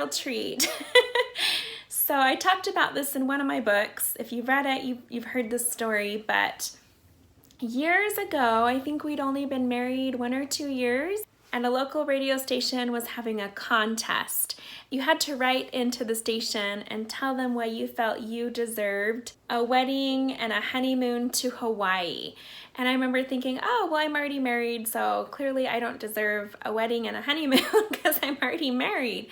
real treat. So I talked about this in one of my books. If you've read it, you've heard this story, but years ago, I think we'd only been married 1 or 2 years, and a local radio station was having a contest. You had to write into the station and tell them why you felt you deserved a wedding and a honeymoon to Hawaii. And I remember thinking, oh, well, I'm already married, so clearly I don't deserve a wedding and a honeymoon because I'm already married.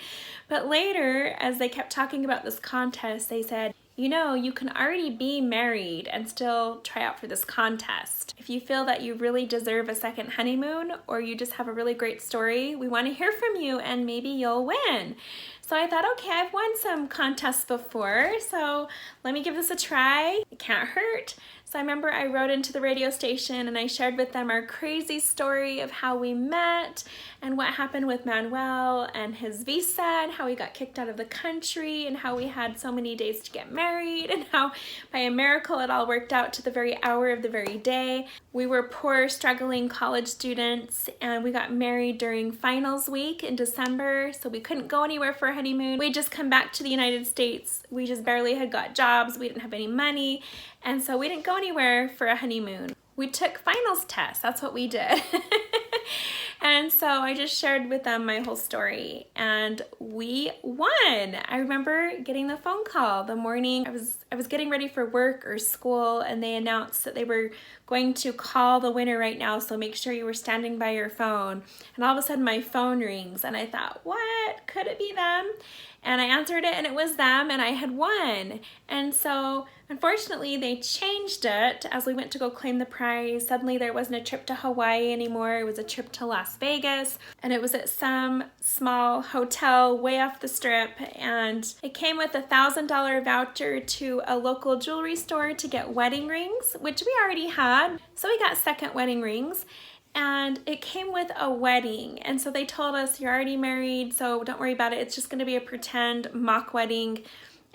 But later, as they kept talking about this contest, they said, you know, you can already be married and still try out for this contest. If you feel that you really deserve a second honeymoon or you just have a really great story, we want to hear from you and maybe you'll win. So I thought, okay, I've won some contests before, so let me give this a try. It can't hurt. So I remember I wrote into the radio station and I shared with them our crazy story of how we met and what happened with Manuel and his visa and how he got kicked out of the country and how we had so many days to get married and how by a miracle it all worked out to the very hour of the very day. We were poor, struggling college students and we got married during finals week in December, so we couldn't go anywhere for a honeymoon. We'd just come back to the United States. We just barely had got jobs. We didn't have any money. And so we didn't go anywhere for a honeymoon. We took finals tests. That's what we did. And so I just shared with them my whole story and we won. I remember getting the phone call the morning I was getting ready for work or school, and they announced that they were going to call the winner right now, so make sure you were standing by your phone. And all of a sudden my phone rings and I thought, what? Could it be them? And I answered it and it was them and I had won. And so unfortunately they changed it as we went to go claim the prize. Suddenly there wasn't a trip to Hawaii anymore. It was a trip to Las Vegas, and it was at some small hotel way off the strip, and it came with $1,000 voucher to a local jewelry store to get wedding rings, which we already had. So we got second wedding rings. And it came with a wedding. And so they told us, you're already married, so don't worry about it. It's just gonna be a pretend mock wedding.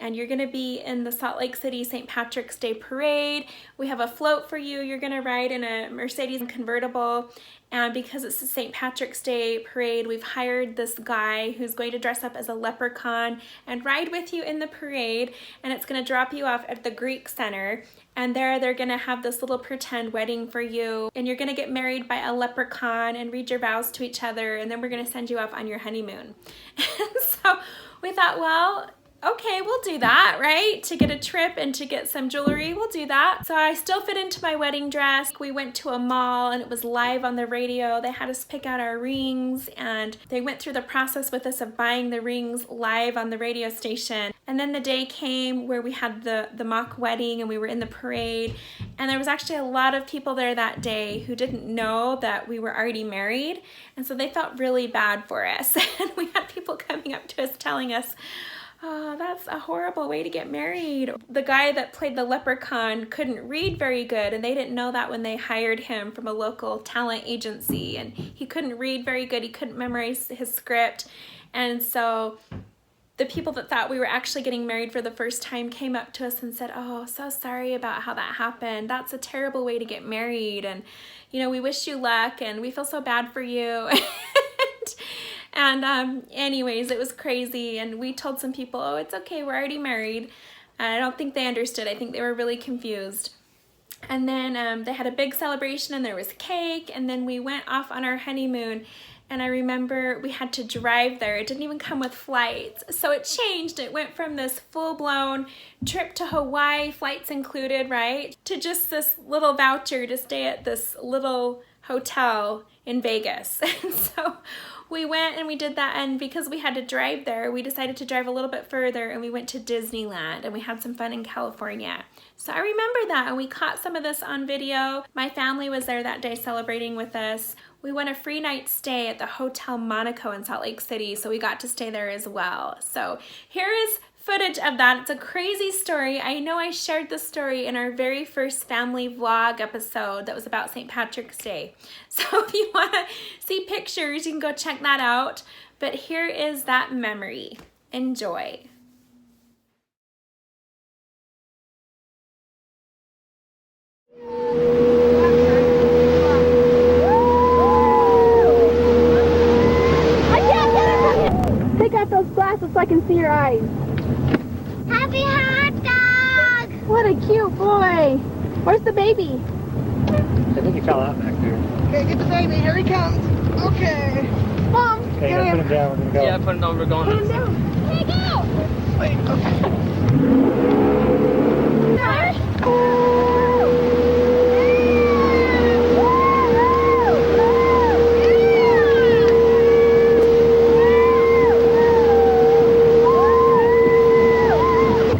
And you're gonna be in the Salt Lake City St. Patrick's Day Parade. We have a float for you. You're gonna ride in a Mercedes convertible. And because it's the St. Patrick's Day Parade, we've hired this guy who's going to dress up as a leprechaun and ride with you in the parade. And it's gonna drop you off at the Greek Center. And there they're gonna have this little pretend wedding for you. And you're gonna get married by a leprechaun and read your vows to each other. And then we're gonna send you off on your honeymoon. And so we thought, well, okay, we'll do that, right? To get a trip and to get some jewelry, we'll do that. So I still fit into my wedding dress. We went to a mall and it was live on the radio. They had us pick out our rings and they went through the process with us of buying the rings live on the radio station. And then the day came where we had the mock wedding and we were in the parade. And there was actually a lot of people there that day who didn't know that we were already married. And so they felt really bad for us. And we had people coming up to us telling us, oh, that's a horrible way to get married. The guy that played the leprechaun couldn't read very good, and they didn't know that when they hired him from a local talent agency, and he couldn't read very good. He couldn't memorize his script. And so the people that thought we were actually getting married for the first time came up to us and said, oh, so sorry about how that happened. That's a terrible way to get married. And, you know, we wish you luck and we feel so bad for you. And anyways, it was crazy, and we told some people, oh, it's okay, we're already married. And I don't think they understood. I think they were really confused. And then they had a big celebration and there was cake, and then we went off on our honeymoon. And I remember we had to drive there. It didn't even come with flights. So it changed. It went from this full-blown trip to Hawaii, flights included, right? To just this little voucher to stay at this little hotel in Vegas. And so we went and we did that, and because we had to drive there, we decided to drive a little bit further and we went to Disneyland and we had some fun in California. So I remember that, and we caught some of this on video. My family was there that day celebrating with us. We won a free night stay at the Hotel Monaco in Salt Lake City, so we got to stay there as well. So here is footage of that. It's a crazy story. I know I shared this story in our very first family vlog episode that was about St. Patrick's Day. So if you want to see pictures, you can go check that out. But here is that memory. Enjoy. Take out those glasses so I can Where's the baby? I think he fell out back there. Okay, get the baby. Here he comes. Okay. Mom, Okay, get put in. him down. We're gonna go. Yeah, put him down. We're going. Put him down. Hey, go! Wait, okay.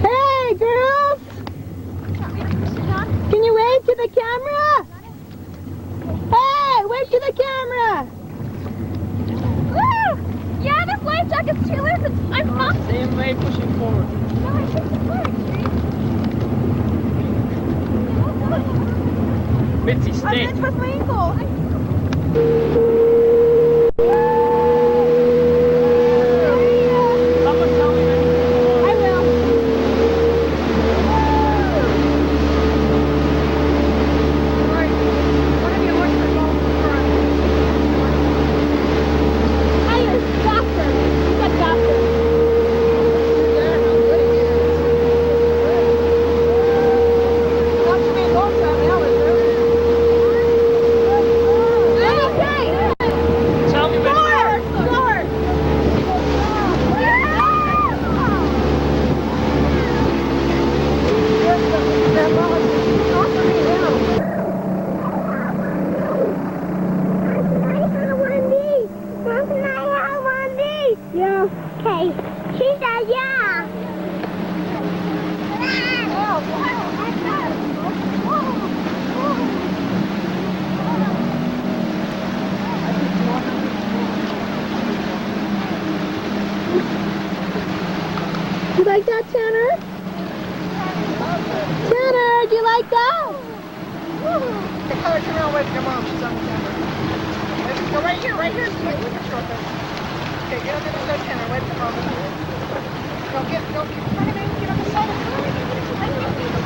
Hey, girls! Can you wave to the camera? Hey, wave to the camera! Yeah, this life jacket's too loose. I'm not. Same way, pushing forward. No, I think it's forward, Mitzi, I'm stay. gonna twist my ankle. Someone tell me when to I will. Tyler's faster. He's got faster. tell me when Yeah. Okay. She said yeah. You like that, Tanner? Tanner, do you like that? Come on, wait for your mom. She's on the camera. Go right here, right here. Wait, look at your face. Okay, get on the other side, Tanner. Wait for mom. Go get in front of me. Get on the side of the car.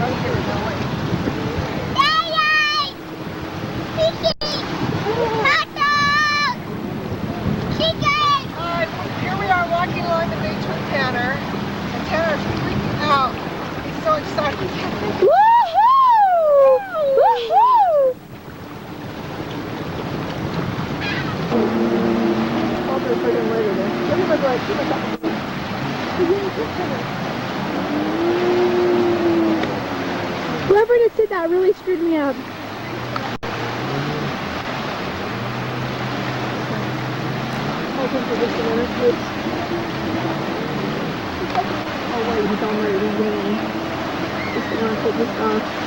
Right here, go away. Alright, here we are walking along the beach with Tanner. And Tanner's freaking out. He's so excited. Woohoo! Woohoo! I'll do it for him later then. Look at my leg. Look at that. Whoever just did that really screwed me up. Hold him for just a minute, please. Oh wait, he's already winning. Just want to take this off.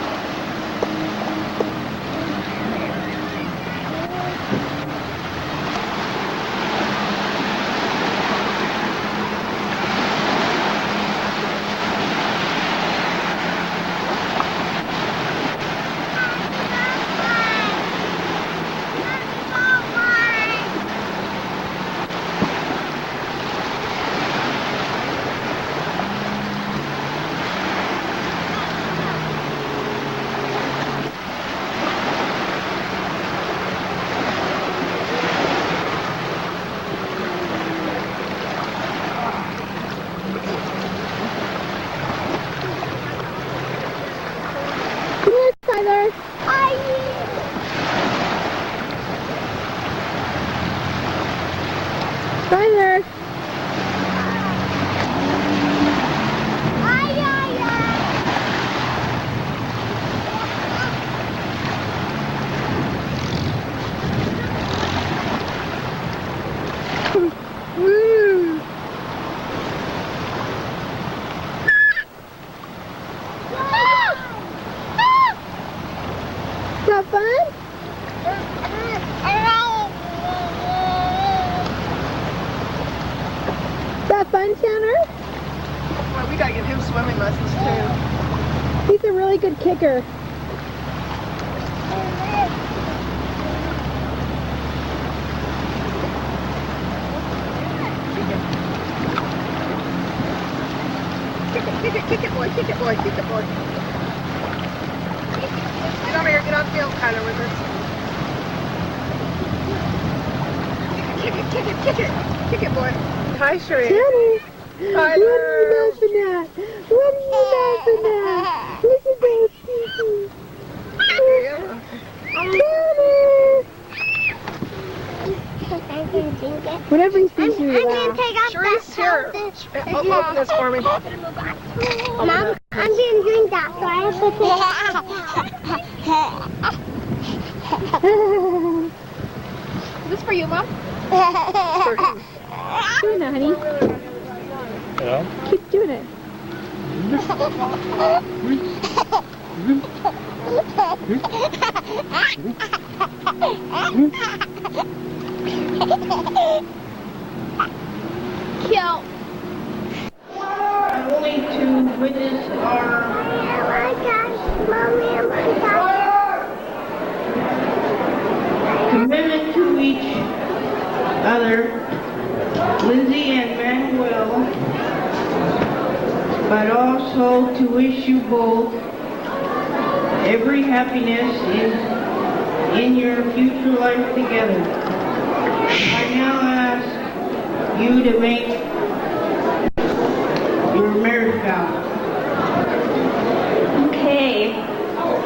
Come here, Tyler. Tyler. Woo! Is that fun? Is that fun, Tanner? Well, we gotta give him swimming lessons too. He's a really good kicker. Kick it, boy, kick it, boy, kick it, boy. Get over here, get on field, Tyler, with us. Kick it, boy. Hi, Sheree. Tanner, Tyler. what are you laughing at? What are you laughing at? Look at those pieces. Whenever he sees you, I'm gonna take off Sharice, here. Open this for me. Mom, I'm gonna drink that, so I have to Is this for you, Mom? Doing it, honey. Yeah. Keep doing it. Cute. I'm going to witness our commitment to each other, Lindsay and Manuel, but also to wish you both every happiness in your future life together. I now ask you to make your marriage vow. Okay,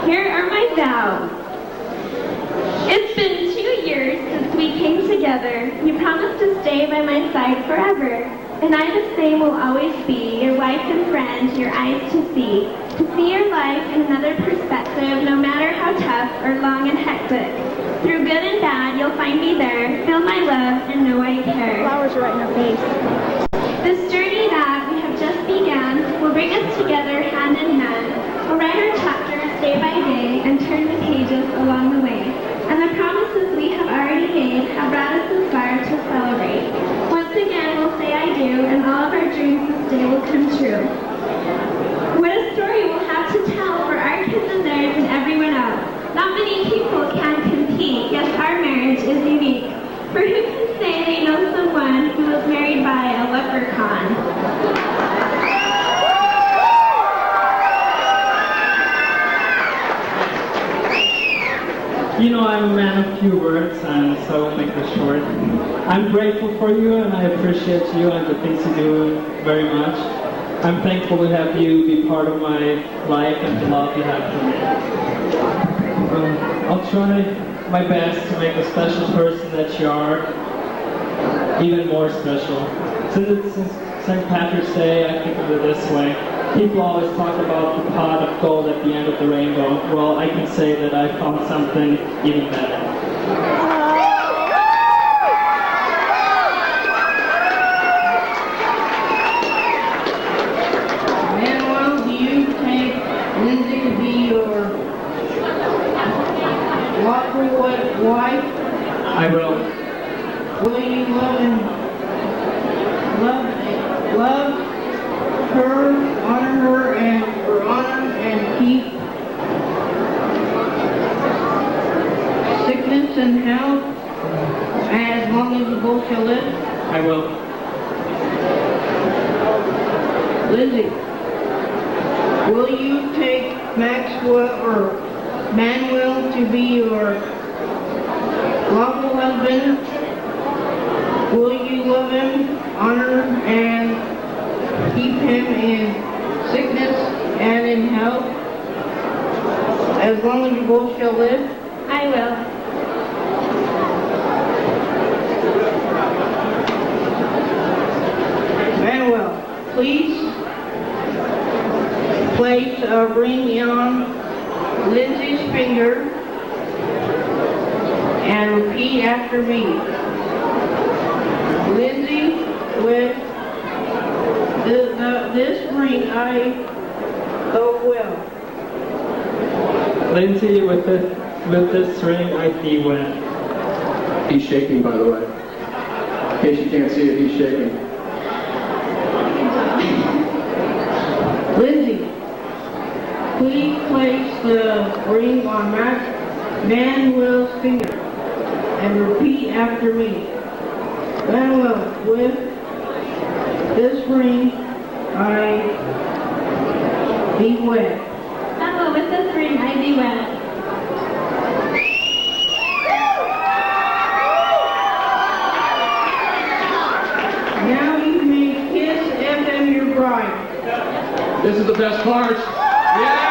here are my vows. It's been 2 years since we came together. You promised to stay by my side forever. And I the same will always be, your wife and friend, your eyes to see your life in another perspective, no matter how tough or long and hectic. Through good and bad, you'll find me there, feel my love, and know I care. Flowers are right in her face. This journey that we have just began will bring us together hand in hand. We'll write our chapters day by day and turn the pages along the way. And the promises we have already made have brought us this far to celebrate. Once again, we'll say I do, and all of our dreams this day will come true. What a story we'll have to tell for our kids and theirs and everyone else. Not many people can compete, yet our marriage is unique. For who can say they know someone who was married by a leprechaun? You know, I'm a man of few words, and so I will make this short. I'm grateful for you, and I appreciate you and the things you do very much. I'm thankful to have you be part of my life and the love you have for me. I'll try my best to make the special person that you are even more special. Since it's St. Patrick's Day, I think of it this way. People always talk about the pot of gold at the end of the rainbow. Well, I can say that I found something even better. Manuel, do you take Lindsay to be your lawful wife? I will. Will you love her, honor her, and keep sickness and health as long as you both shall live? I will. Lindsay, will you take Manuel to be your lawful husband? Will you love him, honor, and keep him in sickness and in health as long as you both shall live? I will. Manuel, please place a ring on Lindsay's finger and repeat after me. Lindsay, with this ring I will. Lindsay, with this ring, I thee wed. He's shaking, by the way. In case you can't see it, he's shaking. Lindsay, please place the ring on Manuel's finger and repeat after me. Manuel, with this ring I thee wed. Manuel, with this ring I thee wed. Now you may kiss FM your bride. This is the best part. Yeah!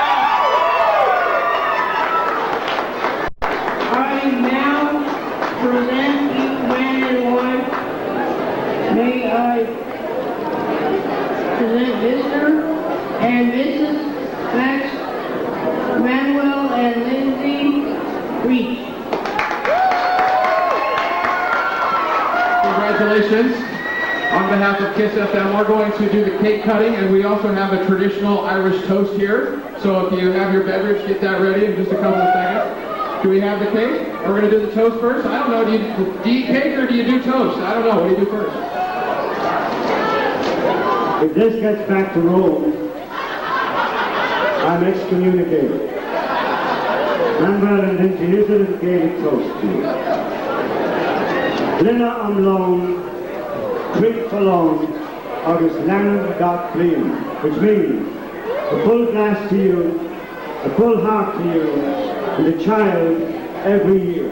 present you man and wife, may I present Mr. and Mrs. Max Manuel and Lindsay Reach. Congratulations. On behalf of KISS FM, we're going to do the cake cutting, and we also have a traditional Irish toast here. So if you have your beverage, get that ready in just a couple of seconds. Do we have the cake? We're going to do the toast first? I don't know. Do you eat cake or do you do toast? I don't know. What do you do first? If this gets back to Rome, I'm excommunicated. Manuel and Lindsay, here's a little Gaelic toast to you. Lina am lón, Twig Falon, August Land Dot Clean, which means a full glass to you, a full heart to you, and a child every year.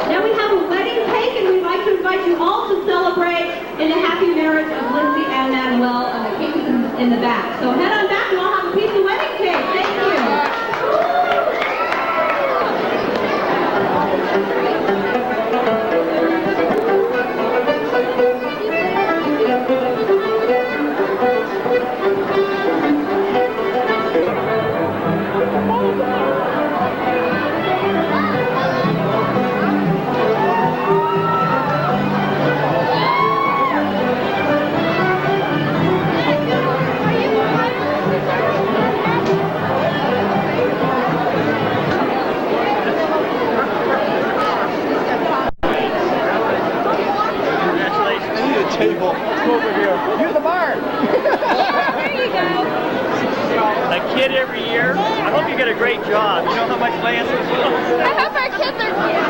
Now we have a wedding cake, and we'd like to invite you all to celebrate in the happy marriage of Lindsay and Manuel, and the cake is in the back. So head on back, and we'll have a piece of wedding cake. Thank you. Table. Over here. Use the bar. There you go. A kid every year. I hope you get a great job. You know how much land this is? I hope our kids are cute.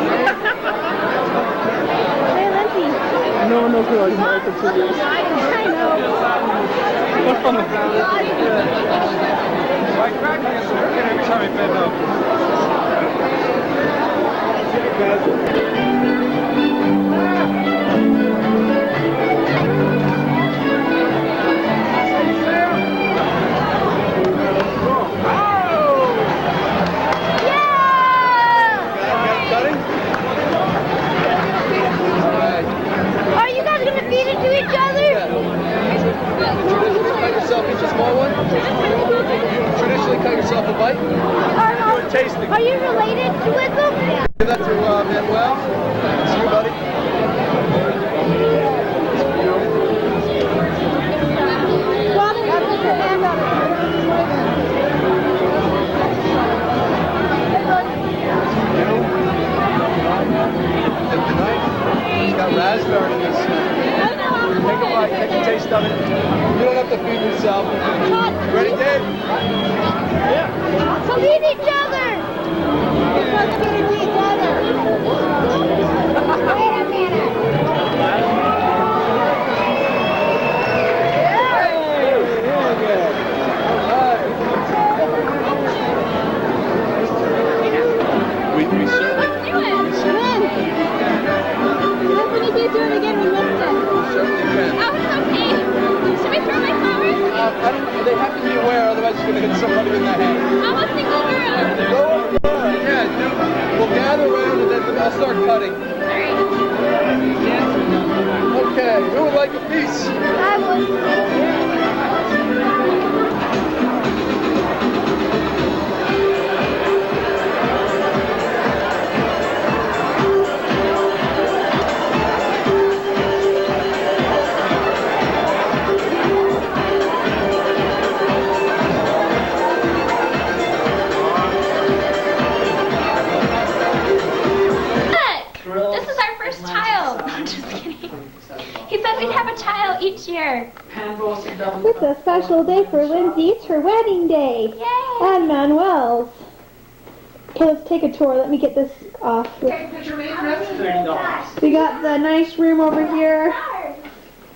Hey, Lindsay. No one knows who I'm married to. I know. My crack is working every time I bend Are you guys gonna feed it to each other? Cut yourself each a small one. Traditionally cut yourself a bite. Are you related to them? Yeah. Give that to Manuel. See you, buddy. Put your hand on It's got raspberry in this. Take a bite, take a taste of it. You don't have to feed yourself. Ready, Dave? Yeah. So feed each other. We're supposed to feed each other. Wait a minute. We certainly. Do it again, we missed it. Certainly can. Oh, it's okay. Should we throw my flowers? I don't, they have to be aware, otherwise it's going to hit somebody in the head. I'm a single girl. Go over there. Yeah, we'll gather around and then I'll start cutting. Okay, who would like a piece? I would. Each year. It's a special day for Lindsay. It's her wedding day. Yay! And Manuel's. Okay, let's take a tour. Let me get this off. Okay, put your name and address. We got the nice room over here.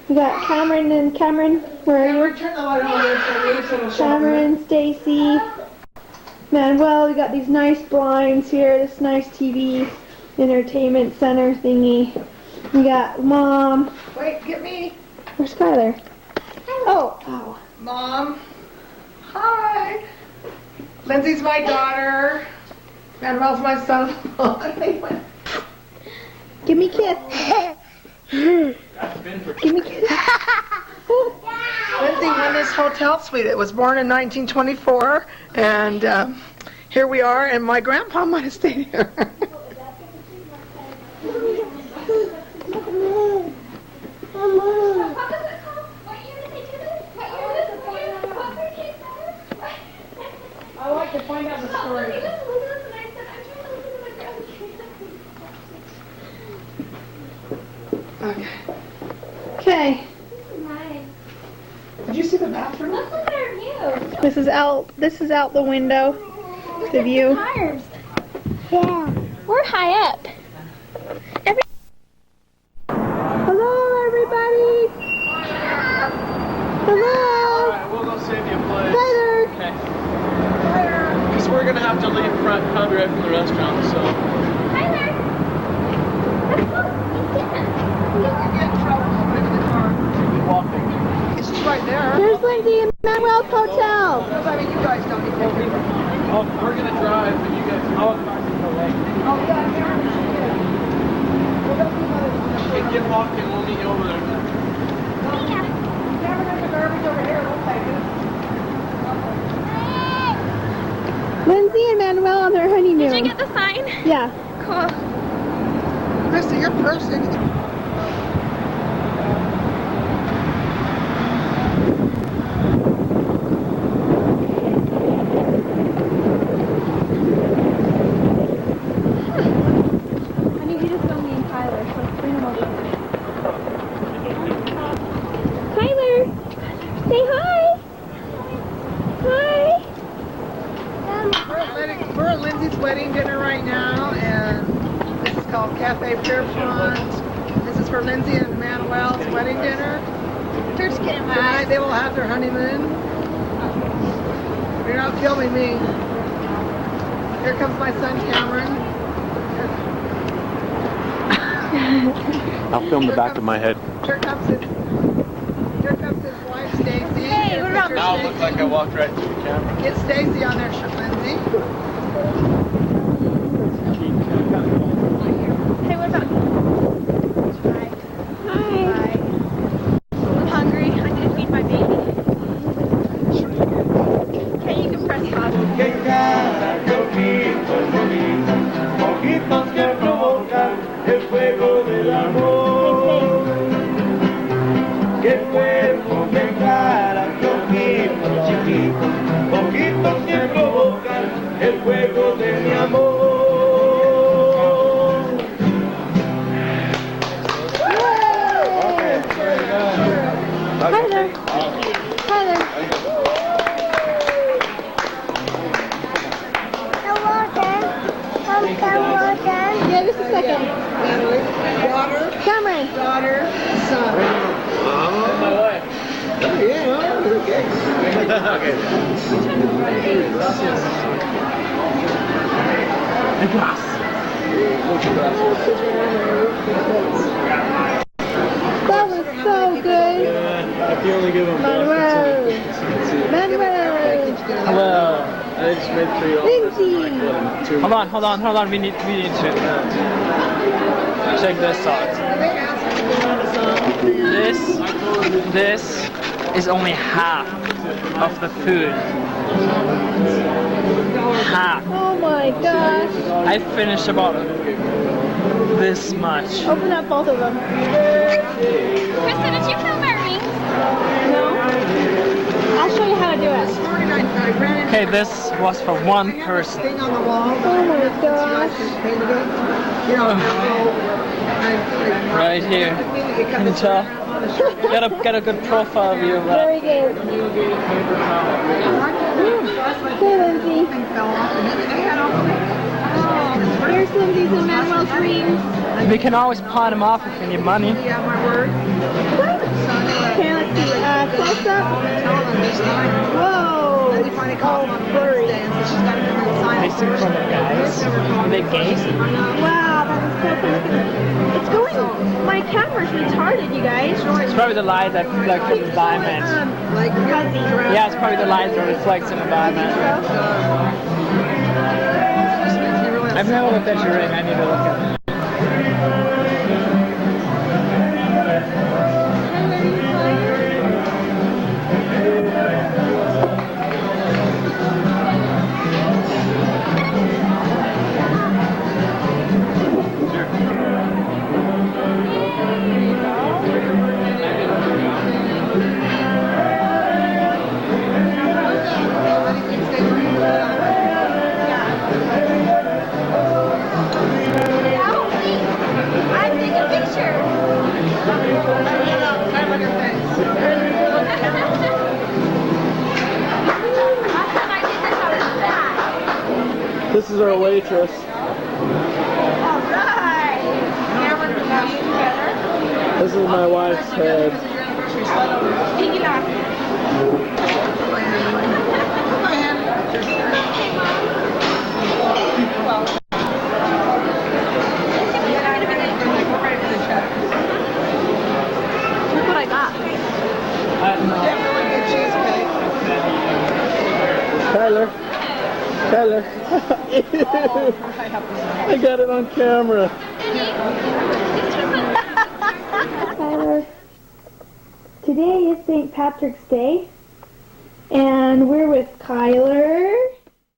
We got Cameron and Cameron. Where are you? Turn the light on so Cameron, Stacy, Manuel. We got these nice blinds here. This nice TV entertainment center thingy. We got Mom. Wait, get me. Where's Skylar? Hi, Oh, ow. Mom. Hi. Lindsay's my daughter. Manuel's my son-in-law. Give me a kiss. Give me a kiss. Lindsay won this hotel suite. It was born in 1924, and here we are, and my grandpa might have stayed here. I like to find out the story. Okay. Okay. Did you see the bathroom? Look at our view. This is out the window. The view. Tires. Yeah. We're high up. Hello, everybody. Hello. Alright, we'll go save you a place. Tyler. Okay. Because we're going to have to leave probably right from the restaurant, so. Tyler. Walking. It's just right there. Here's Lindsay and Manuel's hotel. I mean, you guys don't need to. Oh, we're going to drive, but you guys. Oh, yeah, okay, get walking, we'll meet you over there. Lindsay and Manuel on their honeymoon. Did you get the sign? Yeah. Cool. Krista, your person. I need you to film me and Tyler. So let's bring them over. Tyler, say hi. Hi. We're at Lindsay's wedding dinner right now, and this is called Cafe Pierpont. This is for Lindsay and Manuel's wedding dinner. Tonight they will have their honeymoon. You're not filming me. Here comes my son Cameron. I'll film the back of my head. Here comes his wife Stacy. Hey, what about Now it looks like I walked right through the camera. Get Stacy on there, Lindsay. Hey, what about Hi. I'm hungry. I need to feed my baby. Okay, you can press pause. Ojitos que provocan el fuego del amor. Qué cuerpo, qué cara, qué ojitos chiquitos. Ojitos que provocan el fuego de mi amor. Tyler. Tyler. Yeah, just a second. Daughter, Cameron. son. My wife. That was so good. If you only give them Manuel. Manuel. Hello. I just made 3 Lindsay. Hold on. We need to check this out. This is only half of the food. Half. Oh my gosh. I finished about this much. Open up both of them. Krista, did you film our rings? No? I'll show you how to do it. Okay, this was for one person. Thing on the wall. Oh my gosh. Painted it. You know, Right here. Can you tell? Get a good profile view of Very that. good. Hey, Lindsay. Here's Lindsay's and Manuel's rings. We can always pawn them off if we need money. Yeah, my word. Okay, let's see. Close up. Whoa. Oh, blurry. They see from the guys. Are they gays? Wow, that is It's going. My camera's retarded, you guys. It's probably the light that reflects in the environment. Yeah, it's probably the light that reflects in the environment. I've never looked at your ring. I need to look at it. I'm taking a picture. This is our waitress. This is my wife's head. Look what I got. Tyler. Tyler. I got it on camera. Tyler, today is St. Patrick's Day, and we're with Kyler,